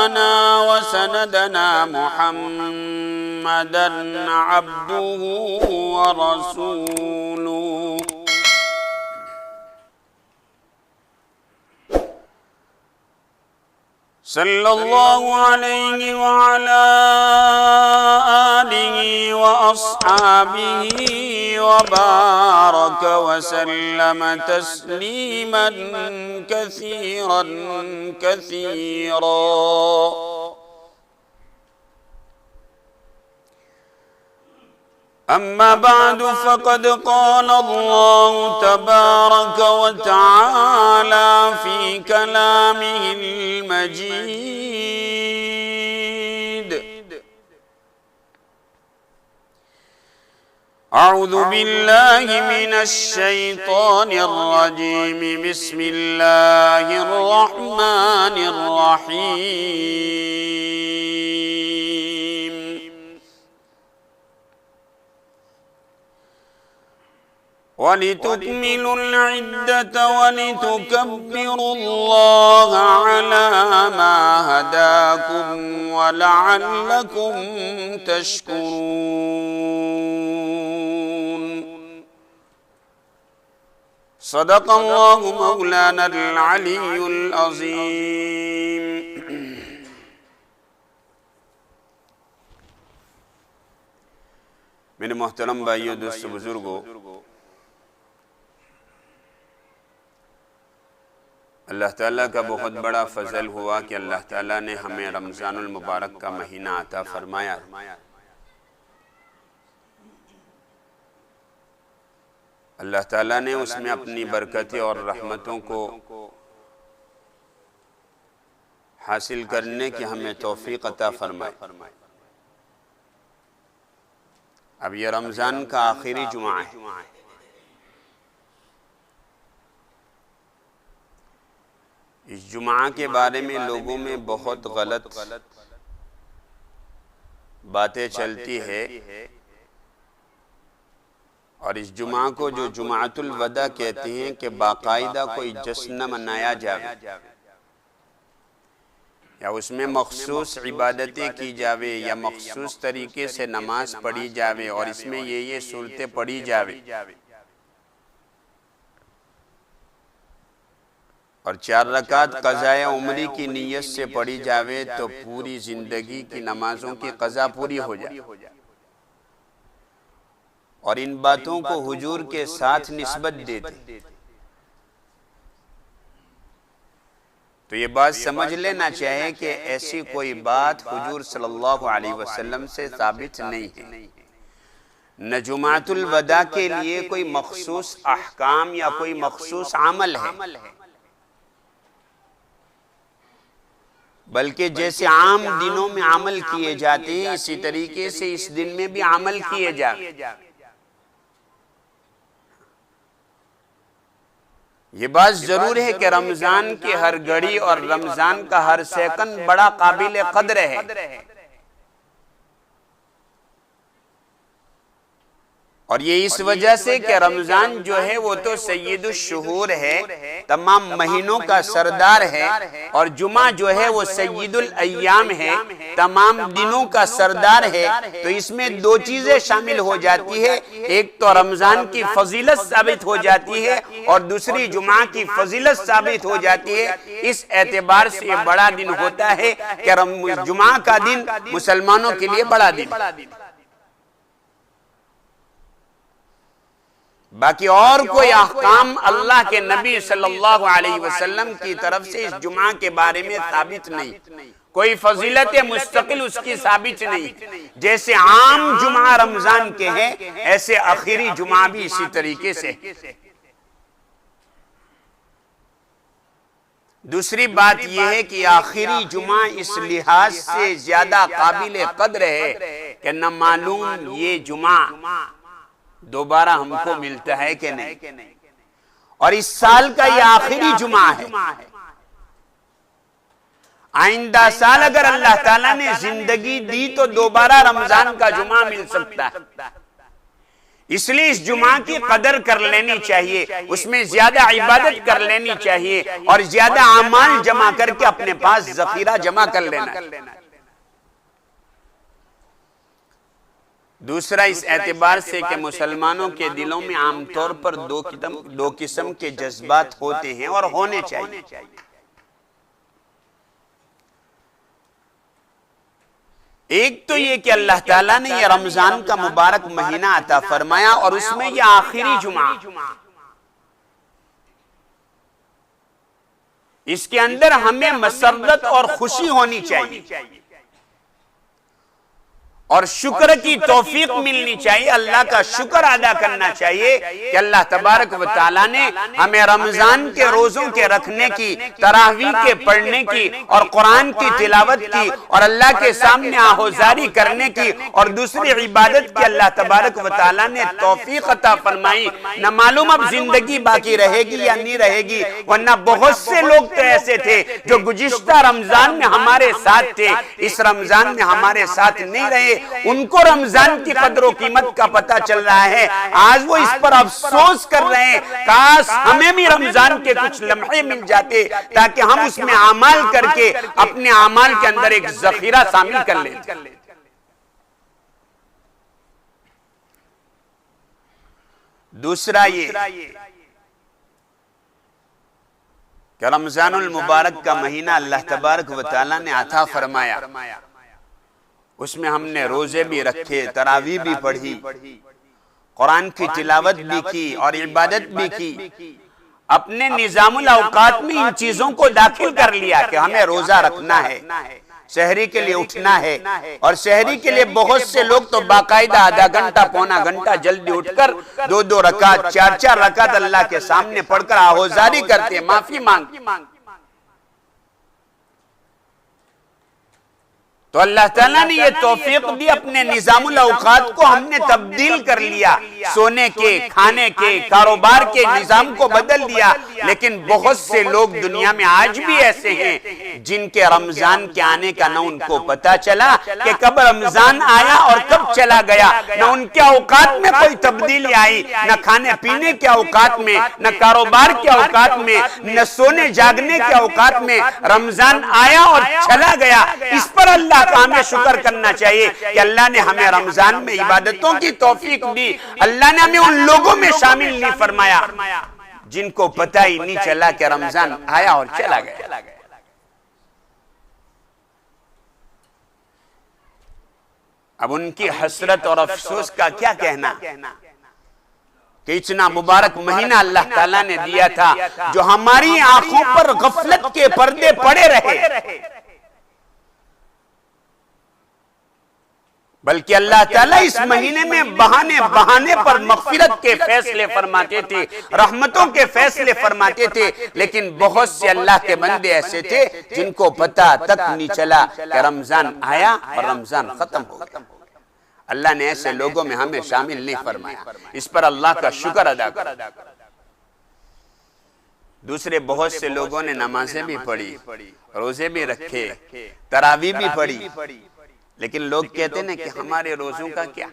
مولانا وسندنا محمدا عبده ورسوله صلى الله عليه وعلى آله وأصحابه وبارك وسلم تسليما كثيرا كثيرا. أما بعد فقد قال الله تبارك وتعالى في كلامه المجيد: أعوذ بالله من الشيطان الرجيم. بسم الله الرحمن الرحيم. وَلِتُكْمِلُوا الْعِدَّةَ وَلِتُكَبِّرُوا اللَّهَ عَلَى مَا هَدَاكُمْ وَلَعَلَّكُمْ تَشْكُرُونَ. صدق الله مولانا العلي العظيم. میرے محترم بھائیو، دوستو، بزرگو، اللہ تعالیٰ کا بہت بڑا فضل ہوا کہ اللہ تعالیٰ نے ہمیں رمضان المبارک کا مہینہ عطا فرمایا. اللہ تعالیٰ نے اس میں اپنی برکتیں اور رحمتوں کو حاصل کرنے کی ہمیں توفیق عطا فرمائی. اب یہ رمضان کا آخری جمعہ ہے. اس جمعہ کے بارے میں لوگوں میں بہت غلط باتیں چلتی ہے، اور اس جمعہ کو جو جمعۃ الوداع کہتے ہیں کہ باقاعدہ کوئی جشن منایا جاوے یا اس میں مخصوص عبادتیں کی جاوے یا مخصوص طریقے سے نماز پڑھی جاوے اور اس میں یہ صورتیں پڑھی جاوے، اور 4 رکعت قضائے عمری کی نیت سے پڑھی جاوے تو پوری زندگی کی نمازوں کی قضا پوری ہو جائے. اور ان باتوں کو حضور کے ساتھ نسبت دیتے، تو یہ بات سمجھ لینا چاہیے کہ ایسی کوئی بات حضور صلی اللہ علیہ وسلم سے ثابت نہیں ہے. نہ جمعۃ الوداع کے لیے کوئی مخصوص احکام یا کوئی مخصوص عمل ہے، بلکہ جیسے عام دنوں میں عمل کیے جاتے ہیں اسی طریقے سے اس دن میں بھی عمل کیے جاتے. یہ بات ضرور ہے کہ رمضان کی ہر گھڑی اور رمضان کا ہر سیکنڈ بڑا قابل قدر ہے، اور یہ اس وجہ سے کہ رمضان جو ہے وہ تو سید الشہور ہے، تمام مہینوں کا سردار ہے، اور جمعہ جو ہے وہ سید الایام ہے، تمام دنوں کا سردار ہے. تو اس میں 2 چیزیں شامل ہو جاتی ہے، ایک تو رمضان کی فضیلت ثابت ہو جاتی ہے اور دوسری جمعہ کی فضیلت ثابت ہو جاتی ہے. اس اعتبار سے یہ بڑا دن ہوتا ہے کہ جمعہ کا دن مسلمانوں کے لیے بڑا دن. باقی اور کوئی احکام اللہ کے نبی صلی اللہ علیہ وسلم کی طرف سے اس جمعہ کے بارے میں ثابت نہیں، کوئی فضیلت مستقل اس کی ثابت نہیں. جیسے عام جمعہ رمضان کے ہیں ایسے آخری جمعہ بھی اسی طریقے سے. دوسری بات یہ ہے کہ آخری جمعہ اس لحاظ سے زیادہ قابل قدر ہے کہ نہ معلوم یہ جمعہ دوبارہ ہم کو ملتا ہے کہ نہیں، اور اس سال کا یہ آخری جمعہ ہے. آئندہ سال اگر اللہ تعالیٰ نے زندگی دی تو دوبارہ رمضان کا جمعہ مل سکتا ہے، اس لیے اس جمعہ کی قدر کر لینی چاہیے، اس میں زیادہ عبادت کر لینی چاہیے اور زیادہ اعمال جمع کر کے اپنے پاس ذخیرہ جمع کر لینا ہے۔ دوسرا اس اعتبار سے کہ مسلمانوں کے دلوں میں عام طور پر دو قسم کے جذبات ہوتے ہیں اور ہونے چاہیے۔ ایک تو یہ کہ اللہ تعالیٰ نے یہ رمضان کا مبارک مہینہ عطا فرمایا اور اس میں یہ آخری جمعہ، اس کے اندر ہمیں مسرت اور خوشی ہونی چاہیے اور شکر کی توفیق ملنی چاہیے، اللہ کا شکر ادا کرنا چاہیے کہ اللہ تبارک و تعالیٰ نے ہمیں رمضان کے روزوں کے رکھنے کی، تراویح کے پڑھنے کی اور قرآن کی تلاوت کی اور اللہ کے سامنے آہوزاری کرنے کی اور دوسری عبادت کی اللہ تبارک و تعالیٰ نے توفیق عطا فرمائی۔ نہ معلوم اب زندگی باقی رہے گی یا نہیں رہے گی، ورنہ بہت سے لوگ تو ایسے تھے جو گزشتہ رمضان میں ہمارے ساتھ تھے، اس رمضان میں ہمارے ساتھ نہیں رہے، ان کو رمضان کی قدر و قیمت کا پتہ چل رہا ہے، آج وہ اس پر افسوس کر رہے ہیں کاش ہمیں بھی رمضان کے کچھ لمحے مل جاتے تاکہ ہم اس میں اعمال کر کے اپنے اعمال کے اندر ایک ذخیرہ شامل کر لیں۔ دوسرا یہ کہ رمضان المبارک کا مہینہ اللہ تبارک و تعالیٰ نے عطا فرمایا، اس میں ہم نے روزے بھی رکھے، تراویح بھی پڑھی، قرآن کی تلاوت بھی کی اور عبادت بھی کی، اپنے نظام الاوقات میں ان چیزوں کو داخل کر لیا کہ ہمیں روزہ رکھنا ہے، سحری کے لیے اٹھنا ہے، اور سحری کے لیے بہت سے لوگ تو باقاعدہ آدھا گھنٹہ پونا گھنٹہ جلدی اٹھ کر 2 رکعت 4 رکعت اللہ کے سامنے پڑھ کر آہوزاری کرتے ہیں، معافی مانگتے ہیں۔ تو اللہ تعالیٰ نے یہ توفیق دی، اپنے نظام الاوقات کو ہم نے تبدیل کر لیا، سونے کے، کھانے کے، کاروبار کے نظام کو بدل دیا، لیکن بہت سے لوگ دنیا میں آج بھی ایسے ہیں جن کے رمضان کے آنے کا نہ ان کو پتا چلا کہ کب رمضان آیا اور کب چلا گیا، نہ ان کے اوقات میں کوئی تبدیلی آئی، نہ کھانے پینے کے اوقات میں، نہ کاروبار کے اوقات میں، نہ سونے جاگنے کے اوقات میں، رمضان آیا اور چلا گیا۔ اس پر اللہ کا ہمیں شکر کرنا چاہیے کہ اللہ نے ہمیں رمضان میں عبادتوں کی توفیق دی، اللہ نے ہمیں ان لوگوں میں شامل نہیں فرمایا جن کو پتہ ہی نہیں چلا کہ رمضان آیا اور چلا گیا۔ اب ان کی حسرت اور افسوس کا کیا کہنا کہ اتنا مبارک مہینہ اللہ تعالیٰ نے دیا تھا جو ہماری آنکھوں پر غفلت کے پردے پڑے رہے، بلکہ اللہ تعالیٰ اس مہینے میں بہانے پر مغفرت کے فیصلے فرماتے تھے، رحمتوں کے فیصلے فرماتے تھے، لیکن بہت سے اللہ کے بندے ایسے تھے جن کو پتہ تک نہیں چلا کہ رمضان آیا اور رمضان ختم ہو گیا۔ اللہ نے ایسے لوگوں میں ہمیں شامل نہیں فرمایا، اس پر اللہ کا شکر ادا کرو۔ دوسرے بہت سے لوگوں نے نمازیں بھی پڑھی، روزے بھی رکھے، تراویح بھی پڑھی، لیکن لوگ کہتے ہیں کہ ہمارے روزوں کا کیا،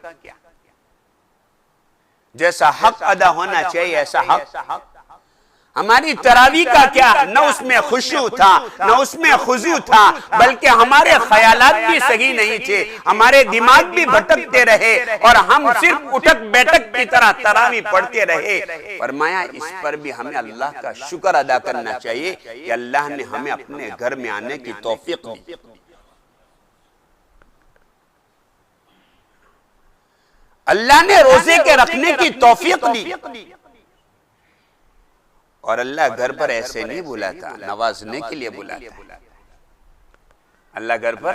جیسا حق ادا ہونا چاہیے ایسا حق، ہماری تراویح کا کیا، نہ اس میں خشوع تھا نہ اس میں خضوع تھا، بلکہ ہمارے خیالات بھی صحیح نہیں تھے، ہمارے دماغ بھی بھٹکتے رہے اور ہم صرف اٹھک بیٹھک کی طرح تراویح پڑھتے رہے۔ فرمایا اس پر بھی ہمیں اللہ کا شکر ادا کرنا چاہیے کہ اللہ نے ہمیں اپنے گھر میں آنے کی توفیق دی۔ اللہ نے روزے کے رکھنے کی توفیق دی، اور اللہ گھر پر ایسے نہیں بلاتا، نوازنے کے لیے بلاتا ہے۔ اللہ گھر پر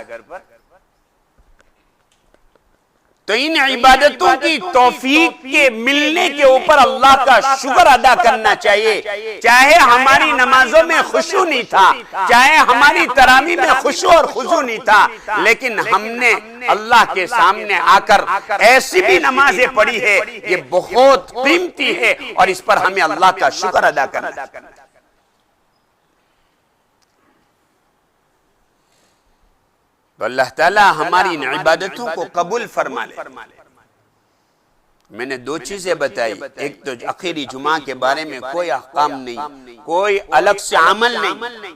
تو ان عبادتوں کی توفیق کے ملنے کے اوپر اللہ کا شکر ادا کرنا چاہیے، چاہے ہماری نمازوں میں خشوع نہیں تھا، چاہے ہماری تراویح میں خشوع اور خضوع نہیں تھا، لیکن ہم نے اللہ کے سامنے آ کر ایسی بھی نمازیں پڑھی ہے، یہ بہت قیمتی ہے اور اس پر ہمیں اللہ کا شکر ادا کرنا چاہیے۔ تو اللہ تعالیٰ ہماری ان عبادتوں کو قبول فرما لے۔ میں نے دو چیزیں بتائی، ایک تو آخری جمعہ کے بارے میں کوئی احکام نہیں، کوئی الگ سے عمل نہیں،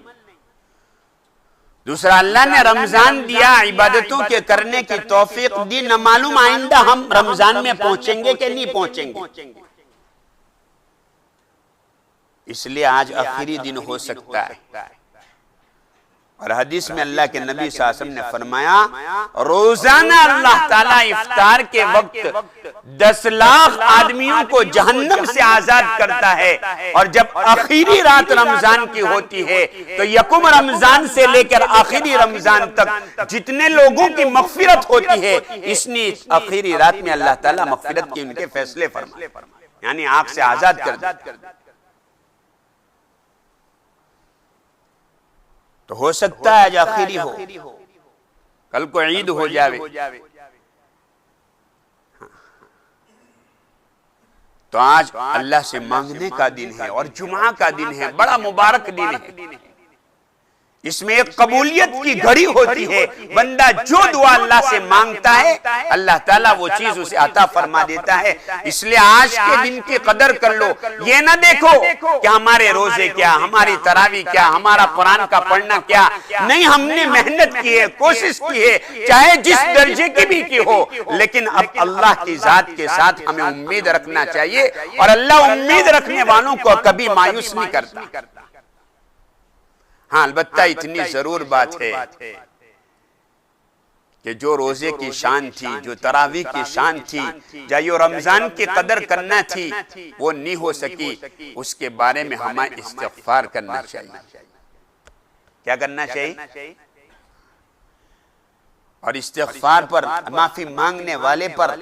دوسرا اللہ نے رمضان دیا، عبادتوں کے کرنے کی توفیق دی، نہ معلوم آئندہ ہم رمضان میں پہنچیں گے کہ نہیں پہنچیں گے، اس لیے آج آخری دن ہو سکتا ہے۔ اور حدیث میں اللہ کے نبی صلی اللہ علیہ وسلم نے فرمایا روزانہ اللہ تعالیٰ افطار کے وقت 10 لاکھ آدمیوں کو جہنم سے آزاد کرتا ہے، اور جب آخری رات رمضان کی ہوتی ہے تو یکم رمضان سے لے کر آخری رمضان تک جتنے لوگوں کی مغفرت ہوتی ہے، اس نے آخری رات میں اللہ تعالیٰ مغفرت کے ان کے فیصلے فرمائے، یعنی آگ سے آزاد کر دیا۔ تو ہو سکتا ہے آج آخری ہو، کل کو عید ہو جاوے، تو آج اللہ سے مانگنے کا دن ہے اور جمعہ کا دن ہے، بڑا مبارک دن ہے، اس میں ایک قبولیت کی گھڑی ہوتی ہے، بندہ جو دعا اللہ سے مانگتا ہے اللہ تعالیٰ وہ چیز اسے عطا فرما دیتا ہے۔ اس لیے آج کے دن کی قدر کر لو، یہ نہ دیکھو کہ ہمارے روزے کیا، ہماری تراویح کیا، ہمارا قرآن کا پڑھنا کیا، نہیں، ہم نے محنت کی ہے، کوشش کی ہے، چاہے جس درجے کی بھی کی ہو، لیکن اب اللہ کی ذات کے ساتھ ہمیں امید رکھنا چاہیے، اور اللہ امید رکھنے والوں کو کبھی مایوس نہیں کرتا۔ ہاں البتہ اتنی ضرور بات ہے کہ جو روزے کی شان تھی، جو تراویح کی شان تھی، جو رمضان کی قدر کرنا تھی، وہ نہیں ہو سکی، اس کے بارے میں ہمیں استغفار کرنا چاہیے۔ کیا کرنا چاہیے؟ اور استغفار پر، معافی مانگنے والے پر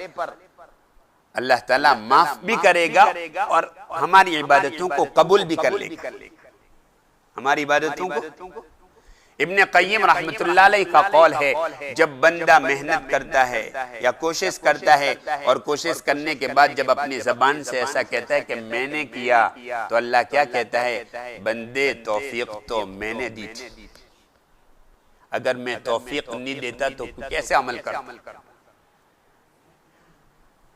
اللہ تعالیٰ معاف بھی کرے گا اور ہماری عبادتوں کو قبول بھی کر لے گا، ہماری عبادتوں کو۔ ابن قیم رحمت اللہ علیہ کا قول ہے، جب بندہ محنت کرتا ہے یا کوشش کرتا ہے، اور کوشش کرنے کے بعد جب اپنی زبان سے ایسا کہتا ہے کہ میں نے کیا، تو اللہ کیا کہتا ہے؟ بندے توفیق تو میں نے دی تھی، اگر میں توفیق نہیں دیتا تو کیسے عمل کرتا؟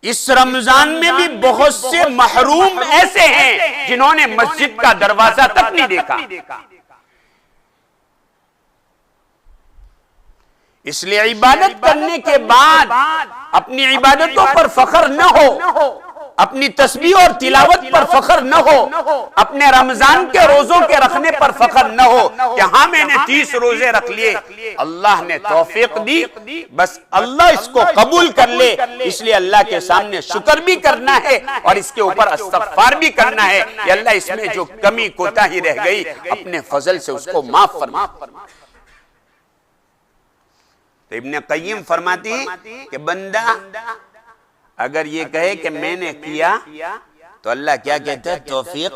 اس رمضان میں بھی بہت سے محروم ایسے ہیں جنہوں نے مسجد کا دروازہ تک نہیں دیکھا، اس لیے عبادت کرنے کے بعد اپنی عبادتوں پر فخر نہ ہو، اپنی تسبیح اور تلاوت پر فخر نہ ہو، اپنے رمضان کے روزوں کے رکھنے پر فخر نہ ہو کہ ہاں میں نے 30 روزے رکھ لیے، اللہ نے توفیق دی، بس اللہ اس کو قبول کر لے، اس لیے اللہ کے سامنے شکر بھی کرنا ہے اور اس کے اوپر استغفار بھی کرنا ہے کہ اللہ اس میں جو کمی کوتاہی رہ گئی اپنے فضل سے اس کو معاف فرما۔ تو ابن قیم فرماتی ہیں کہ بندہ اگر یہ کہے کہ میں نے کیا تو اللہ کیا کہتا ہے؟ توفیق۔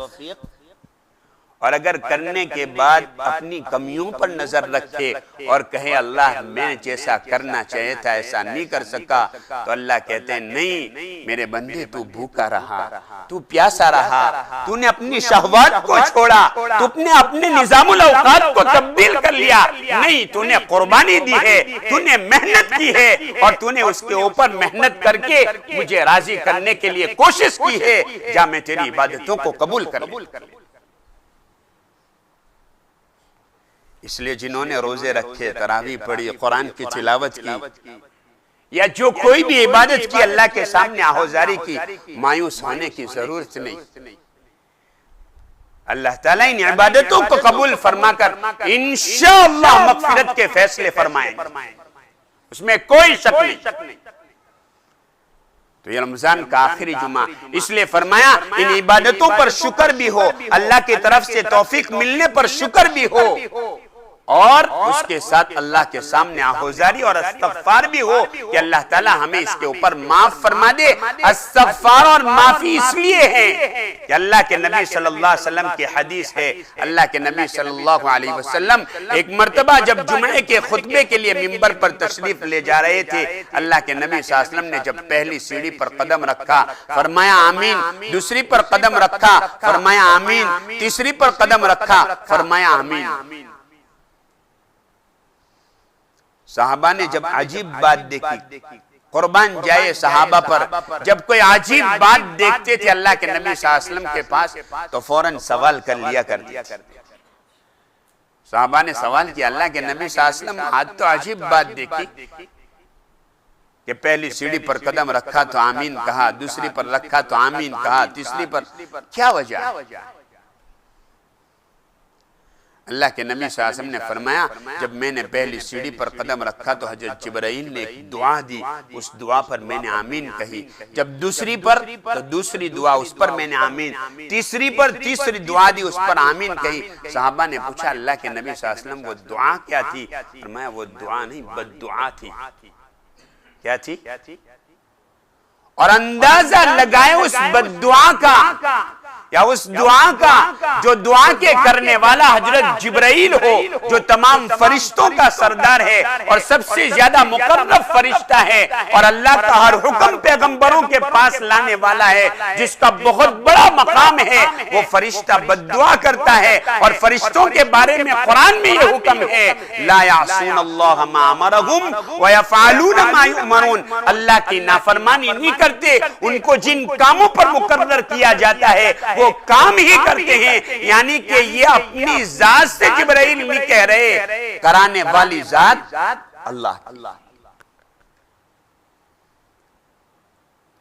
اور اگر کرنے کے بعد اپنی کمیوں پر نظر رکھے اور کہے اللہ میں جیسا کرنا چاہے تھا ایسا نہیں کر سکا، تو اللہ کہتے ہیں نہیں میرے بندے، تو بھوکا رہا، تو پیاسا رہا، تو نے اپنی شہوات کو چھوڑا، تو نے اپنے نظام الاوقات کو تبدیل کر لیا، نہیں، تو نے قربانی دی ہے، تو نے محنت کی ہے، اور تو نے اس کے اوپر محنت کر کے مجھے راضی کرنے کے لیے کوشش کی ہے، جا میں تیری عبادتوں کو قبول کر لوں۔ اس لیے جنہوں نے روزے رکھے، تراویح پڑھی، قرآن کی تلاوت کی، یا جو کوئی بھی عبادت کی، اللہ کے سامنے آہوزاری کی، مایوس ہونے کی ضرورت نہیں۔ اللہ تعالیٰ ان عبادتوں کو قبول فرما کر انشاءاللہ مغفرت کے فیصلے فرمائیں، اس میں کوئی شک نہیں۔ تو یہ رمضان کا آخری جمعہ، اس لیے فرمایا ان عبادتوں پر شکر بھی ہو، اللہ کی طرف سے توفیق ملنے پر شکر بھی ہو، اور اس کے ساتھ اللہ کے سامنے آہوزاری اور استغفار بھی ہو کہ اللہ تعالیٰ ہمیں اس کے اوپر معاف فرما دے۔ استغفار اور معافی اس لیے ہے کہ اللہ کے نبی صلی اللہ علیہ وسلم کی حدیث ہے، اللہ کے نبی صلی اللہ علیہ وسلم ایک مرتبہ جب جمعے کے خطبے کے لیے ممبر پر تشریف لے جا رہے تھے، اللہ کے نبی صلی اللہ علیہ وسلم نے جب پہلی سیڑھی پر قدم رکھا فرمایا آمین، دوسری پر قدم رکھا فرمایا آمین، تیسری پر قدم رکھا فرمایا آمین۔ صحابہ نے جب عجیب بات دیکھی، قربان جائے صحابہ پر جب کوئی عجیب بات دیکھتے تھے اللہ کے نبی صلی اللہ علیہ وسلم کے پاس تو فوراً سوال کر لیا کرتے تھے۔ صحابہ نے سوال کیا اللہ کے نبی صلی اللہ علیہ وسلم آج تو عجیب بات دیکھی کہ پہلی سیڑھی پر قدم رکھا تو آمین کہا، دوسری پر رکھا تو آمین کہا، تیسری پر، کیا وجہ؟ اللہ کے نبی صلی اللہ علیہ وسلم نے فرمایا جب میں نے پہلی سیڑھی پر قدم رکھا تو حضرت جبرائیل نے ایک دعا دی، اس دعا پر میں نے آمین کہی، جب دوسری پر تو دوسری دعا اس پر میں نے آمین، تیسری پر تیسری دعا دی اس پر آمین کہی۔ صحابہ نے پوچھا اللہ کے نبی صلی اللہ علیہ وسلم وہ دعا کیا تھی؟ فرمایا وہ دعا نہیں بد دعا تھی۔ کیا تھی؟ اور اندازہ لگائے اس بد دعا کا یا اس دعا کا جو دعا کے کرنے والا حضرت جبرائیل ہو، جو تمام فرشتوں کا سردار ہے اور سب سے زیادہ مقرب فرشتہ ہے اور اللہ کا ہر حکم پیغمبروں کے پاس لانے والا ہے، جس کا بہت بڑا مقام ہے، وہ فرشتہ بد دعا کرتا ہے۔ اور فرشتوں کے بارے میں قرآن میں یہ حکم ہے لا یعصون اللہ ما امرہم ویفعلون ما یؤمرون، اللہ کی نافرمانی نہیں کرتے، ان کو جن کاموں پر مقرر کیا جاتا ہے وہ کام ہی کرتے ہیں۔ یعنی کہ یہ اپنی ذات سے جبرائیل نہیں کہہ رہے، کرانے والی ذات اللہ،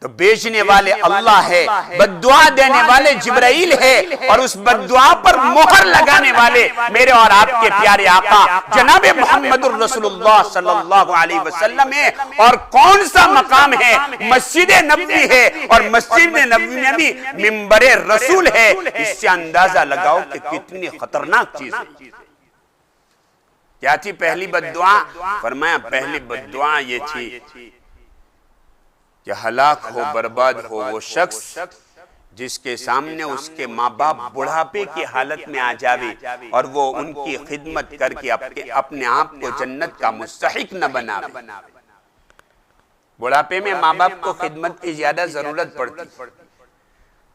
تو بیچنے والے اللہ ہے، بد دعا دینے والے جبرائیل ہے، اور اس بد دعا پر مہر لگانے والے میرے اور آپ کے پیارے آقا جناب محمد الرسول اللہ صلی اللہ علیہ وسلم ہے۔ اور کون سا مقام ہے؟ مسجد نبوی ہے، اور مسجد نبوی میں بھی منبر رسول ہے۔ اس سے اندازہ لگاؤ کہ کتنی خطرناک چیز ہے۔ کیا تھی پہلی بد دعا؟ فرمایا پہلی بد دعا یہ تھی کہ ہلاک ہو، برباد ہو وہ شخص جس کے سامنے اس کے ماں باپ بڑھاپے کی حالت میں آ جاوے اور وہ ان کی خدمت کر کے اپنے آپ کو جنت کا مستحق نہ بناوے۔ بڑھاپے میں ماں باپ کو خدمت کی زیادہ ضرورت پڑتی۔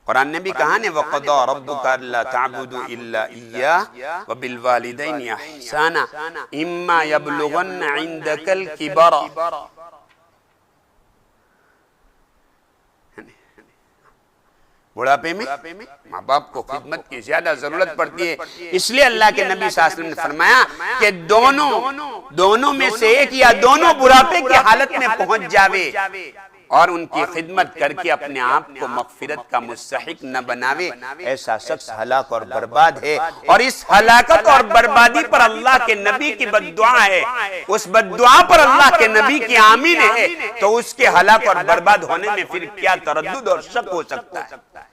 قرآن نے بھی کہا نے وَقَضَى رَبُّكَ أَلَّا تَعْبُدُوا إِلَّا إِيَّاهُ وَبِالْوَالِدَيْنِ إِحْسَانًا إِمَّا يَبْلُغَنَّ عِندَكَ الْكِبَرَ۔ بڑھاپے میں ماں باپ کو خدمت کی زیادہ ضرورت پڑتی ہے، اس لیے اللہ کے نبی صلی اللہ علیہ وسلم نے فرمایا کہ دونوں میں سے ایک یا دونوں بڑھاپے کی حالت میں پہنچ جاوے اور ان کی خدمت کر کے اپنے آپ کو مغفرت کا مستحق نہ بناوے، ایسا شخص ہلاک اور برباد ہے۔ اور اس ہلاکت اور بربادی پر اللہ کے نبی کی بد دعا ہے، اس بد دعا پر اللہ کے نبی کی آمین ہے، تو اس کے ہلاک اور برباد ہونے میں پھر کیا تردد اور شک ہو سکتا ہے؟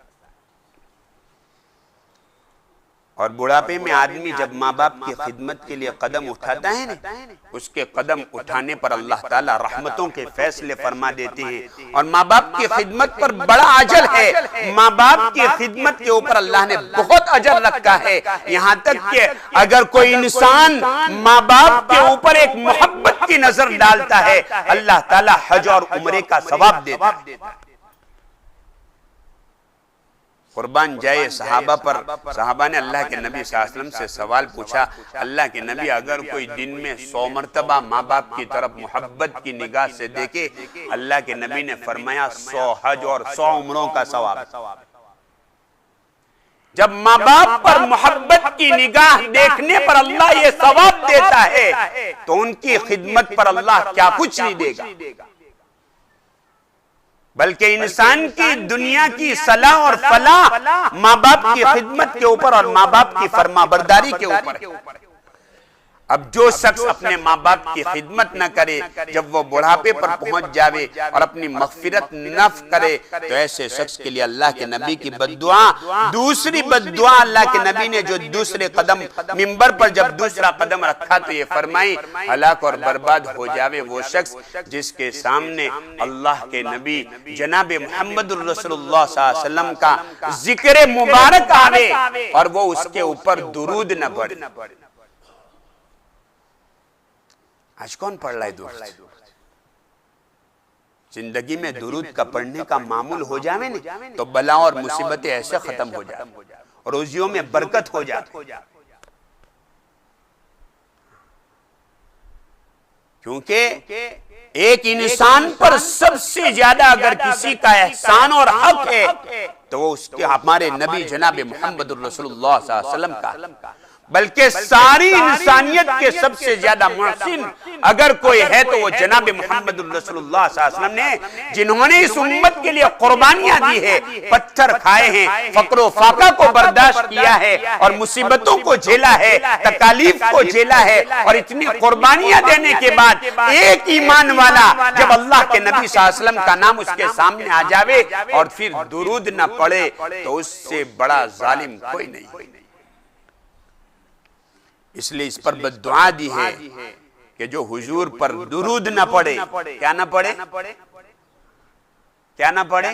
اور بڑھاپے میں آدمی جب ماں باپ کی خدمت کے لیے قدم اٹھاتا ہے نا، اس کے قدم اٹھانے پر اللہ تعالیٰ رحمتوں کے فیصلے فرما دیتے ہیں۔ اور ماں باپ کی خدمت پر بڑا اجر ہے، ماں باپ کی خدمت کے اوپر اللہ نے بہت اجر رکھا ہے، یہاں تک کہ اگر کوئی انسان ماں باپ کے اوپر ایک محبت کی نظر ڈالتا ہے اللہ تعالیٰ حج اور عمرے کا ثواب دیتا ہے۔ قربان جائے صحابہ پر، صحابہ نے اللہ کے نبی صلی اللہ علیہ وسلم سے سوال پوچھا اللہ کے نبی اگر کوئی دن میں 100 مرتبہ ماں باپ کی طرف محبت کی نگاہ سے دیکھے، اللہ کے نبی نے فرمایا 100 حج اور 100 عمروں کا ثواب۔ جب ماں باپ پر محبت کی نگاہ دیکھنے پر اللہ یہ ثواب دیتا ہے تو ان کی خدمت پر اللہ کیا کچھ نہیں دے گا، بلکہ انسان کی دنیا کی صلاح اور فلاح ماں باپ کی خدمت کے اوپر اور ماں باپ کی فرما برداری کے اوپر ہے۔ اب جو شخص اپنے ماں باپ کی خدمت نہ کرے، جب وہ بڑھاپے پر پہنچ جاوے اور اپنی مغفرت نہ کرے تو ایسے شخص کے لیے اللہ کے نبی کی بد دعا، دوسری بد دعا اللہ کے نبی نے جو دوسرے قدم منبر پر جب دوسرا قدم رکھا تو یہ فرمائی ہلاک اور برباد ہو جاوے وہ شخص جس کے سامنے اللہ کے نبی جناب محمد الرسول اللہ صلی اللہ علیہ وسلم کا ذکر مبارک آوے اور وہ اس کے اوپر درود نہ پڑھے۔ آج کون پڑھ رہا ہے درود؟ زندگی میں درود کا پڑھنے کا معمول ہو جاوے نہیں تو بلا اور مصیبتیں ایسے ختم ہو جاتی، روزیوں میں برکت ہو جاتی، کیونکہ ایک انسان پر سب سے زیادہ اگر کسی کا احسان اور حق ہے تو وہ اس کے ہمارے نبی جناب محمد رسول اللہ صلی اللہ علیہ وسلم کا، بلکہ ساری انسانیت کے سب سے زیادہ محسن اگر کوئی ہے تو وہ جناب محمد رسول اللہ صلی اللہ علیہ وسلم نے، جنہوں نے اس امت کے لیے قربانیاں دی ہے، پتھر کھائے ہیں، فقر و فاقہ کو برداشت کیا ہے اور مصیبتوں کو جھیلا ہے، تکالیف کو جھیلا ہے، اور اتنی قربانیاں دینے کے بعد ایک ایمان والا جب اللہ کے نبی صلی اللہ علیہ وسلم کا نام اس کے سامنے آ جاوے اور پھر درود نہ پڑھے تو اس سے بڑا ظالم کوئی نہیں۔ اس لیے اس پر بددعا دی ہے کہ جو حضور پر درود نہ پڑھے، کیا نہ پڑھے؟ کیا نہ پڑھے؟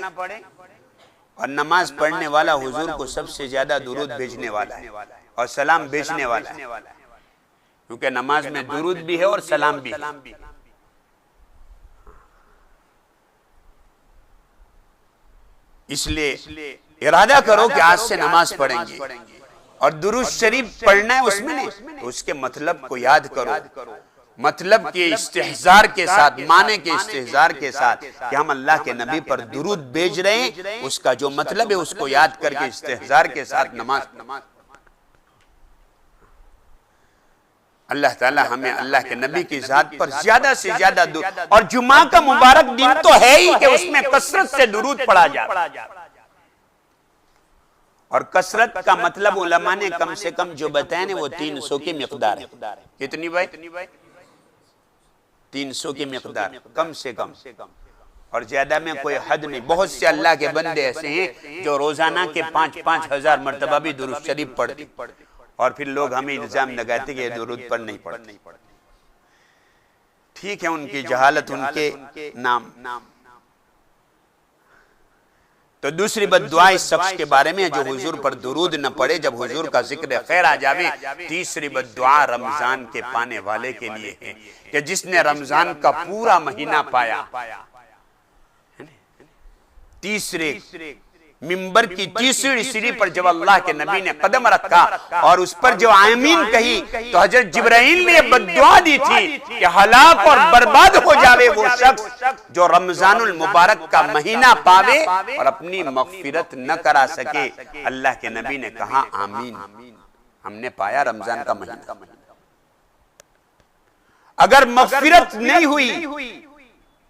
اور نماز پڑھنے والا حضور کو سب سے زیادہ درود بھیجنے والا ہے اور سلام بھیجنے والا ہے، کیونکہ نماز میں درود بھی ہے اور سلام بھی ہے۔ اس لیے ارادہ کرو کہ آج سے نماز پڑھیں گے اور درود شریف پڑھنا ہے، اس میں نہیں تو اس کے مطلب کو یاد کرو، مطلب کے استحضار کے ساتھ، معنی کے استحضار کے ساتھ کہ ہم اللہ کے نبی پر درود بھیج رہے ہیں، اس کا جو مطلب ہے اس کو یاد کر کے استحضار کے ساتھ نماز۔ اللہ تعالی ہمیں اللہ کے نبی کی ذات پر زیادہ سے زیادہ درود، اور جمعہ کا مبارک دن تو ہے ہی کہ اس میں کثرت سے درود پڑھا جاتا ہے، اور کثرت کا مطلب علماء نے کم سے کم جو بتائے نا وہ 300 کی مقدار ہے۔ کتنی بھائی؟ 300 کی مقدار کم سے کم، اور زیادہ میں کوئی حد نہیں۔ بہت سے اللہ کے بندے ایسے ہیں جو روزانہ کے 5,000 مرتبہ بھی درود شریف پڑھتے، اور پھر لوگ ہمیں الزام لگاتے کہ یہ درود پر نہیں پڑھتے۔ ٹھیک ہے، ان کی جہالت، ان کے نام۔ تو دوسری بددعا اس شخص کے بارے میں جو حضور پر درود نہ پڑے جب حضور کا ذکر خیر آ جاوے۔ تیسری بددعا رمضان کے پانے والے کے لیے ہے کہ جس نے رمضان کا پورا مہینہ پایا، تیسرے منبر کی تیسری سیڑھی پر جب اللہ کے نبی نے قدم رکھا اور اس پر جو آمین کہی تو حضرت جبرائیل نے بددعا دی تھی کہ ہلاک اور برباد ہو جاوے وہ شخص جو رمضان المبارک کا مہینہ پاوے اور اپنی مغفرت نہ کرا سکے۔ اللہ کے نبی نے کہا آمین، ہم نے پایا رمضان کا مہینہ۔ اگر مغفرت نہیں ہوئی،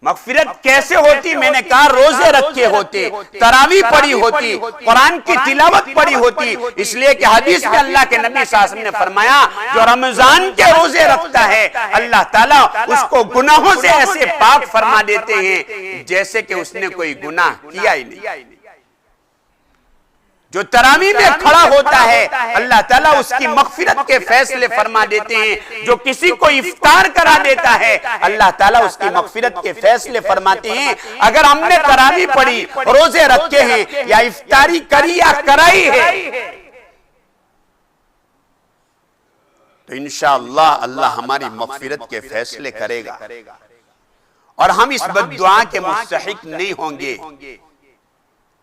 مغفرت کیسے ہوتی؟ میں نے کہا روزے رکھے ہوتے، تراویح پڑھی ہوتی، قرآن کی تلاوت پڑھی ہوتی۔ اس لیے کہ حدیث میں اللہ کے نبی صلی اللہ علیہ وسلم نے فرمایا جو رمضان کے روزے رکھتا ہے اللہ تعالیٰ اس کو گناہوں سے ایسے پاک فرما دیتے ہیں جیسے کہ اس نے کوئی گناہ کیا ہی نہیں۔ جو تراویح میں کھڑا ہوتا ہے اللہ تعالیٰ اس کی مغفرت کے فیصلے فرما دیتے ہیں۔ جو کسی کو افطار کرا دیتا ہے اللہ تعالیٰ اس کی مغفرت کے فیصلے فرماتے ہیں۔ اگر ہم نے تراویح پڑھی، روزے رکھے ہیں، یا افطاری کری یا کرائی ہے تو انشاءاللہ اللہ ہماری مغفرت کے فیصلے کرے گا، اور ہم اس بددعا کے مستحق نہیں ہوں گے۔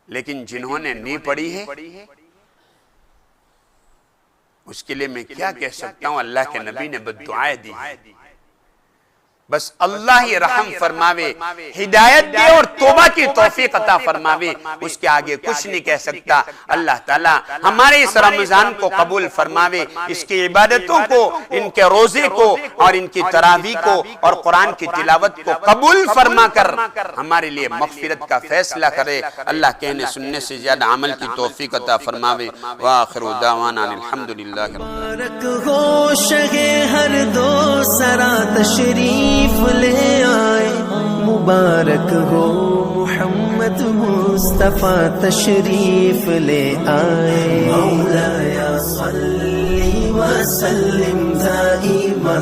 لیکن جنہوں نے نہیں پڑھی ہے اس کے لیے میں کیا کہہ سکتا ہوں؟ اللہ کے نبی نے بددعائیں دی ہیں، بس اللہ ہی رحم فرماوے، ہدایت دے اور توبہ کی توفیق عطا فرماوے، اس کے آگے کچھ نہیں کہہ سکتا۔ اللہ تعالیٰ ہمارے اس رمضان کو قبول فرماوے، اس کی عبادتوں کو، ان کے روزے کو اور ان کی تراویح کو اور قرآن کی تلاوت کو قبول فرما کر ہمارے لیے مغفرت کا فیصلہ کرے۔ اللہ کہنے سننے سے زیادہ عمل کی توفیق عطا فرماوے۔ وآخر دعوانا الحمدللہ۔ مبارک ہو شہ ہر دو سرا تشریف لے آئے، مبارک ہو محمد مصطفیٰ تشریف لے آئے۔ مولایا صلی وسلم دائما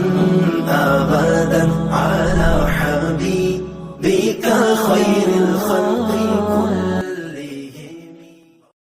ابدا علی حبیبک خیر